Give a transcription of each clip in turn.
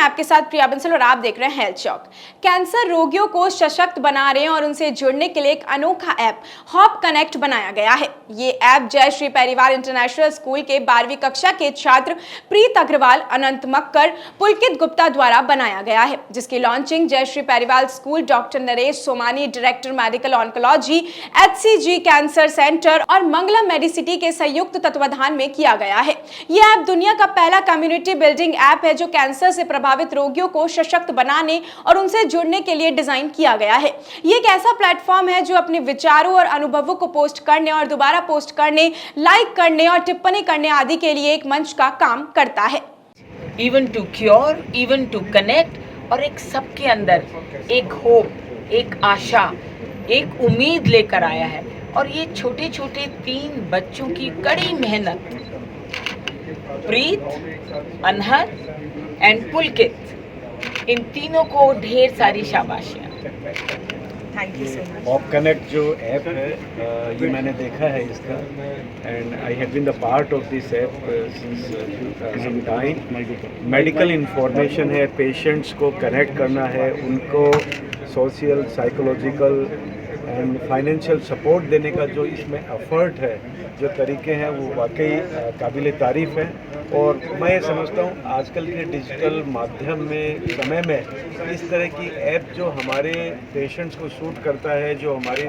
मैं आपके साथ प्रिया बंसल और आप देख रहे हैं हेल्थ चौक। कैंसर रोगियों को सशक्त बना रहे हैं और उनसे जुड़ने के लिए एक अनोखा ऐप हॉप कनेक्ट बनाया गया है। ये ऐप जय श्री परिवार इंटरनेशनल स्कूल के 12वीं कक्षा के छात्र प्रीत अग्रवाल, अनंत मक्कर, पुलकित गुप्ता द्वारा बनाया गया है, जिसकी लॉन्चिंग जय श्री परिवार school doctor Naresh Somani, director medical oncology, HCG cancer centre और मंगलम मेडिसिटी के संयुक्त तत्वाधान में किया गया है। यह ऐप दुनिया का पहला कम्युनिटी बिल्डिंग ऐप है जो कैंसर से प्रभावित रोगियों को सशक्त बनाने और उनसे जुड़ने के लिए डिजाइन किया गया है। ये एक ऐसा प्लेटफॉर्म है जो अपने विचारों और अनुभवों को पोस्ट करने और दोबारा पोस्ट करने, लाइक करने और टिप्पणी करने आदि के लिए एक मंच का काम करता है। Even to cure, even to connect, और एक सबके अंदर एक होप, एक आशा, एक उम्मीद लेकर आया है। और ये छोटे छोटे 3 बच्चों की कड़ी मेहनत, प्रीत, अनहद एंड पुलकित, इन तीनों को ढेर सारी शाबाशियाँ। Thank you so much. Hope Connect जो ऐप है, ये मैंने देखा है इसका, and I have been the part of this app since some time. Medical information है, पेशेंट्स को कनेक्ट करना है, उनको social, psychological and financial support देने का जो इसमें एफर्ट है, जो तरीके हैं, वो वाकई काबिल तारीफ़ है। और मैं ये समझता हूँ आजकल के डिजिटल माध्यम में, समय में, इस तरह की ऐप जो हमारे पेशेंट्स को सूट करता है, जो हमारे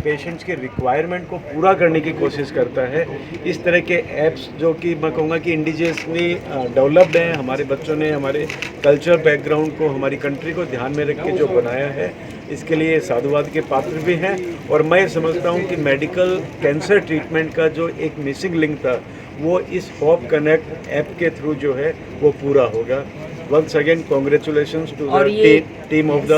पेशेंट्स के रिक्वायरमेंट को पूरा करने की कोशिश करता है, इस तरह के ऐप्स जो कि मैं कहूँगा कि इंडिजियसली डेवलप्ड हैं, हमारे बच्चों ने हमारे कल्चर बैकग्राउंड को, हमारी कंट्री को ध्यान में रख के जो बनाया है, इसके लिए साधुवाद के पात्र भी हैं। और मैं समझता हूँ कि मेडिकल कैंसर ट्रीटमेंट का जो एक मिसिंग लिंक था, वो इस हॉप कनेक्ट ऐप के थ्रू जो है वो पूरा होगा। Once again congratulations to the team of the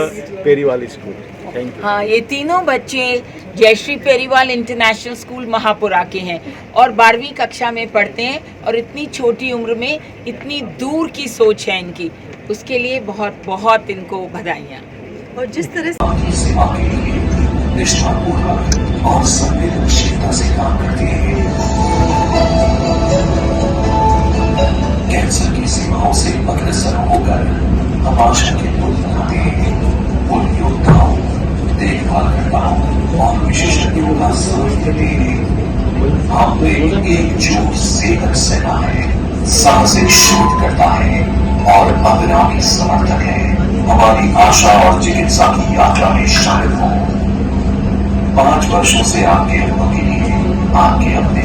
Periwal school. Thank you. हाँ, ये तीनों बच्चे जयश्री पेरीवाल इंटरनेशनल स्कूल महापुरा के हैं और 12वीं कक्षा में पढ़ते हैं, और इतनी छोटी उम्र में इतनी दूर की सोच है इनकी, उसके लिए बहुत बहुत इनको बधाइयाँ। और जिस तरह सेवा के लिए निष्ठापूर्वक और संवेदनशीलता से काम करते हैं। कैंसर की सेवाओं से अग्रसर होकर तमाशा के पुल बनाते हैं। पुल योद्धाओं, देखभालकर्ताओं और विशेषज्ञों का साथ देते हैं। हम में एकजुट सेवक सेना है, साहसिक शोध करता है और अग्रणी समर्थक है। हमारी आशा और चिकित्सा की यात्रा में शामिल हो। 5 वर्षों से आपके अपनों के लिए, आपके अपने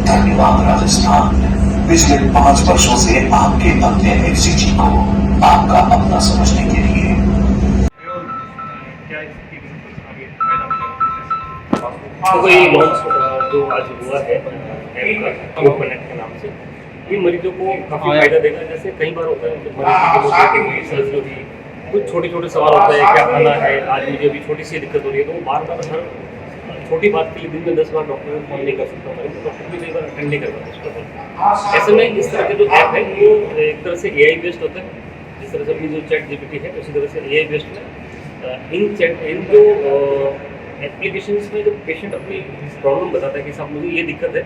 धन्यवाद राजस्थान। पिछले 5 वर्षों से आपके अपने HCG को आपका अपना समझने के लिए। तो ये लॉन्च जो आज हुआ है हॉप कनेक्ट के नाम से, ये मरीजों को काफ़ी फायदा देगा। जैसे कई बार होता है मरीज सर्जरी, कुछ छोटे छोटे सवाल होता है, क्या खाना है, आज मुझे अभी छोटी सी दिक्कत हो रही है, तो वो बार बार हर छोटी बात के लिए दिन में 10 बार डॉक्टर को फोन नहीं कर सकता, तो डॉक्टर भी कई बार अटेंड नहीं कर पाता उसको। ऐसे में इस तरह के जो ऐप है वो एक तरह से AI बेस्ड होता है, जिस तरह से अपनी जो ChatGPT है उसी तरह से AI बेस्ड है। इन जो एप्लीकेशंस में जब पेशेंट अपनी प्रॉब्लम बताता है कि साहब मुझे ये दिक्कत है,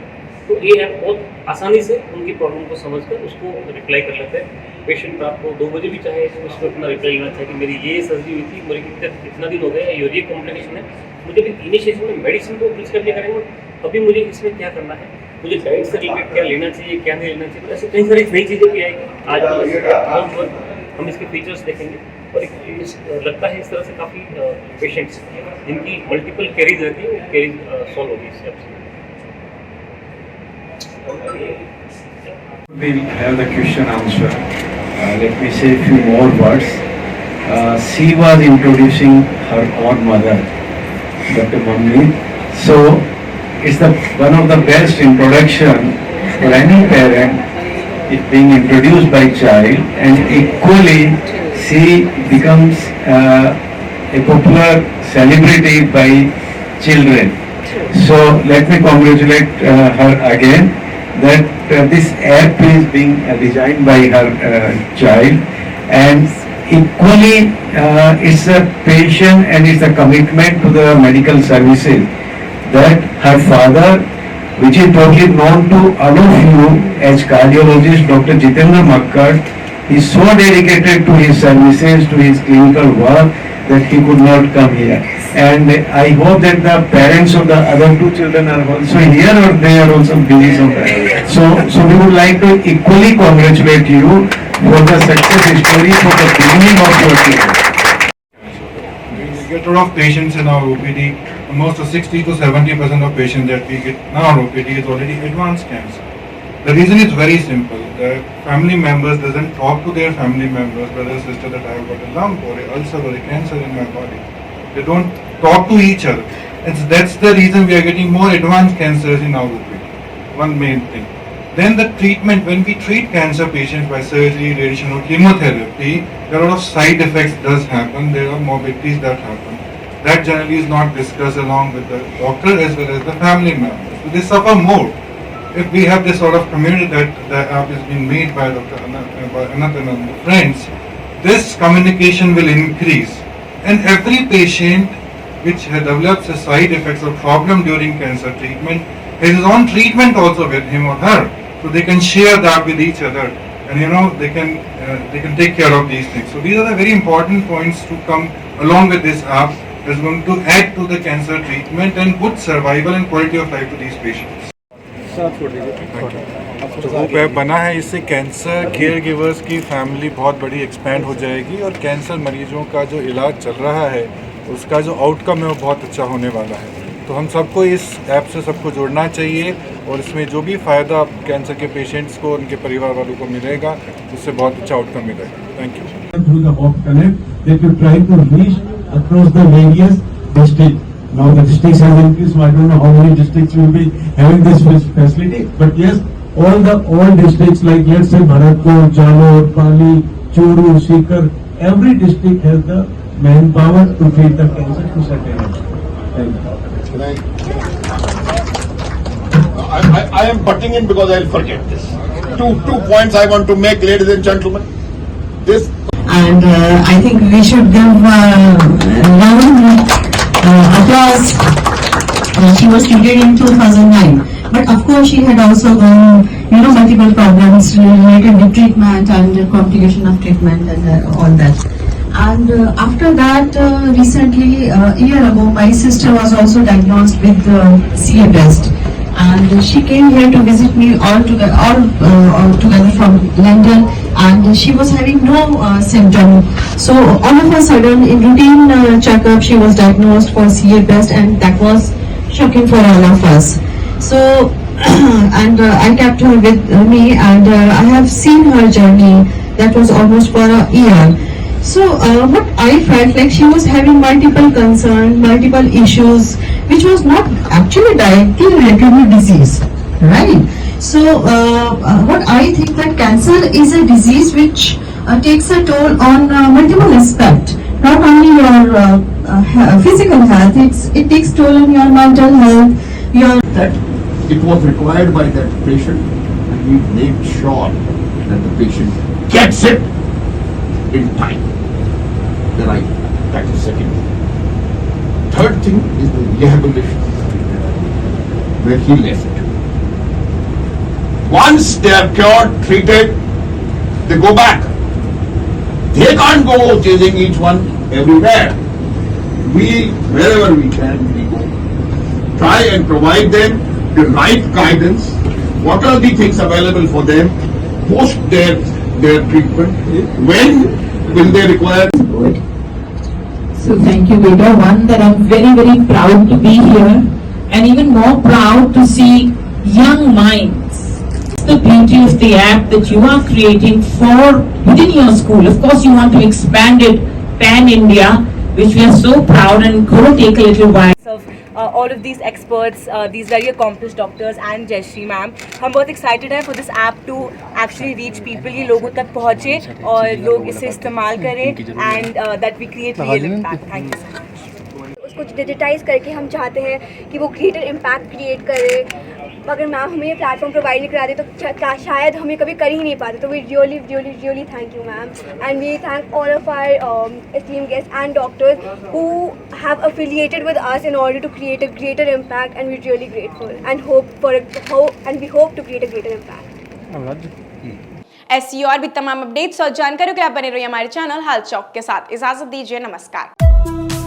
तो ये ऐप बहुत आसानी से उनकी प्रॉब्लम को समझकर उसको रिप्लाई कर लेते हैं। पेशेंट रात को 2 बजे भी चाहे तो उसको अपना रिप्लाई लेना चाहिए कि मेरी ये सर्जरी हुई थी, मेरी इतना दिन हो गया, ये कॉम्प्लिकेशन है, मुझे भी इनिशिएशन में मेडिसिन को प्रिस्क्राइब नहीं करेंगे, अभी मुझे इसमें क्या करना है, मुझे डाइट से रिलेटेड क्या लेना चाहिए, क्या नहीं लेना चाहिए। तो ऐसे कई सारी नई चीज़ें भी आएगी। आज हम इसके फीचर्स देखेंगे और लगता है इस तरह से काफ़ी पेशेंट्स जिनकी मल्टीपल क्वेरीज रहती है, वो क्वेरीज सॉल्व होगी इस ऐप से। We'll have the question answer. Let me say a few more words. She was introducing her own mother, Dr. Manmeet. So it's one of the best introduction for any parent. It being introduced by child, and equally she becomes a popular celebrity by children. So let me congratulate her again that this app is being designed by her child, and equally it's a passion and it's a commitment to the medical services that her father, which is totally known to all of you as cardiologist Dr. Jitendra Makkad, is so dedicated to his services, to his clinical work, that he could not come here. And I hope that the parents of the other two children are also here, or they are also busy somewhere. So we would like to equally congratulate you for the success story for the beginning of your career. We get a lot of patients in our OPD. Almost 60 to 70% of patients that we get in our OPD is already advanced cancer. The reason is very simple. The family members doesn't talk to their family members, brother, sister, that I have got a lump or a ulcer or a cancer in my body. They don't talk to each other. And so that's the reason we are getting more advanced cancers in our OPD. One main thing. Then the treatment, when we treat cancer patients by surgery, radiation or chemotherapy, there are a lot of side effects does happen. There are morbidities that happen. That generally is not discussed along with the doctor as well as the family members. So they suffer more. If we have this sort of community that the app is being made by Dr. Anant and friends, this communication will increase. And every patient which develops a side effects or problem during cancer treatment has his own treatment also with him or her. So they can share that with each other, and they can take care of these things. So these are the very important points to come along with this app. That's going to add to the cancer treatment and good survival and quality of life to these patients. जो hope app बना है, इससे cancer care givers की family बहुत बड़ी expand हो जाएगी और कैंसर मरीजों का जो इलाज चल रहा है उसका जो आउटकम है वो बहुत अच्छा होने वाला है। तो हम सबको इस ऐप से सबको जुड़ना चाहिए और इसमें जो भी फ़ायदा कैंसर के पेशेंट्स को उनके परिवार वालों को मिलेगा उससे बहुत अच्छा आउटकम मिलेगा। Thank you. Through the Hope Connect, that we try to reach across the various districts. Now the districts have increased, so I don't know how many districts will be having this facility. But yes, all districts, like let's say Bharatpur, Jalore, Pali, Churu, Sikar, every district has the manpower to treat the cancer to certain extent. Thank you. I am butting in because I'll forget this. Two points I want to make, ladies and gentlemen. This. And I think we should give round applause. She was treated in 2009, but of course she had also gone, multiple problems related with treatment and complication of treatment and all that. And after that, recently, a year ago, my sister was also diagnosed with CA breast. And she came here to visit me all together from London, and she was having no symptom. So all of a sudden, in routine checkup, she was diagnosed for CA breast, and that was shocking for all of us. So and I kept her with me, and I have seen her journey. That was almost for a year. So what I felt like, she was having multiple concerns, multiple issues, which was not actually directly related to disease, right? So what I think that cancer is a disease which takes a toll on multiple aspects. Not only your physical health, it takes toll on your mental health. That it was required by that patient, and we made sure that the patient gets it in time. The right, that is second. Third thing is the rehabilitation, where he left. Once they are cured, treated, they go back. They can't go chasing each one everywhere. We, wherever we can, we go. Try and provide them the right guidance. What are the things available for them post their treatment? When will they require? So thank you, Veda. One, that I'm very, very proud to be here, and even more proud to see young minds. The beauty of the app that you are creating for within your school. Of course, you want to expand it pan-India, which we are so proud, and going to take a little while. Of all of these experts, these very accomplished doctors and Jayashree ma'am, हम बहुत excited हैं for this app to actually reach people, ये लोगों तक पहुँचे और लोग इसे इस्तेमाल करें, and that we create real impact. Thank you so much. उसको डिजिटाइज करके हम चाहते हैं कि वो ग्रेटर इम्पैक्ट क्रिएट करे अगर मैम हमें ये प्लेटफॉर्म प्रोवाइड नहीं कराते तो शायद हमें कभी कर ही नहीं पाते. तो we really thank you ma'am, and we thank all of our esteemed guests and doctors who have affiliated with us in order to create a greater impact, and we're really grateful and we hope to create a greater impact. ऐसी और भी तमाम updates और जानकारियों के लिए आप बने रहिए हमारे चैनल हाल चौक के साथ. इजाजत दीजिए, नमस्कार.